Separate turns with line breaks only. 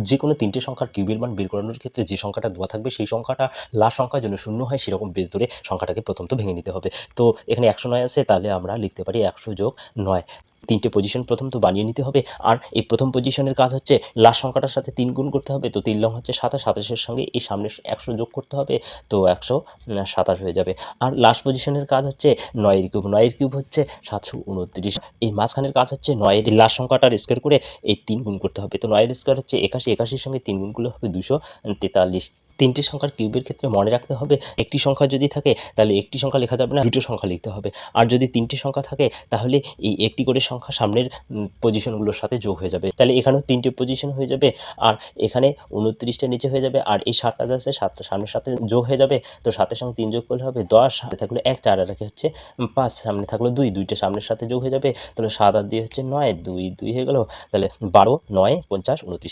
যে কোনো ৩ টে সংখ্যার কিউবের মান বের করানোর ক্ষেত্রে যে সংখ্যাটা দেওয়া থাকবে সেই সংখ্যাটা লাস্ট সংখ্যা যেন শূন্য হয় সেরকম বেস ধরে সংখ্যাটাকে প্রথম তো ভেঙে নিতে হবে। তো এখানে ১০৯ আছে, তাহলে আমরা লিখতে পারি ১০০ যোগ ৯। ৩ টে পজিশন প্রথম তো বানিয়ে নিতে হবে। আর এই প্রথম পজিশনের কাজ হচ্ছে লাস্ট সংখ্যাটার সাথে ৩ গুণ করতে হবে। তো ৩ লং হচ্ছে ২৭, ২৭ এর সঙ্গে এই সামনের ১০০ যোগ করতে হবে। তো ১২৭ হয়ে যাবে। আর লাস্ট পজিশনের কাজ হচ্ছে ৯ এর কিউব। ৯ এর কিউব হচ্ছে ৭২৯। এই মাঝখানের কাজ হচ্ছে ৯ এর লাস্ট সংখ্যাটার স্কোয়ার করে এই ৩ গুণ করতে হবে। তো ৯ এর স্কোয়ার হচ্ছে ৮১, ৮১ এর সঙ্গে ৩ গুণ করলে হবে ২৪৩। ৩ টে সংখ্যার কিউবের ক্ষেত্রে মনে রাখতে হবে একটি সংখ্যা যদি থাকে তাহলে একটি সংখ্যা লেখা যাবে না, দুটো সংখ্যা লিখতে হবে। আর যদি ৩ টে সংখ্যা থাকে তাহলে এই একটি করে সংখ্যা সামনের পজিশনগুলোর সাথে যোগ হয়ে যাবে। তাহলে এখানেও ৩ টে পজিশন হয়ে যাবে, আর এখানে ২৯ টা নিচে হয়ে যাবে, আর এই ৭টা যা আছে ৭টা সামনের সাথে যোগ হয়ে যাবে। তো ৭ এর সঙ্গে ৩ যোগ করলে হবে ১০, হাতে থাকলো ১, ৪ আর একে হচ্ছে ৫, সামনে থাকলো ২, ২ টা সামনের সাথে যোগ হয়ে যাবে। তাহলে ৭ আর ২ হচ্ছে ৯, ২ হয়ে গেল। তাহলে ১২, ৯, ৫০, ২৯।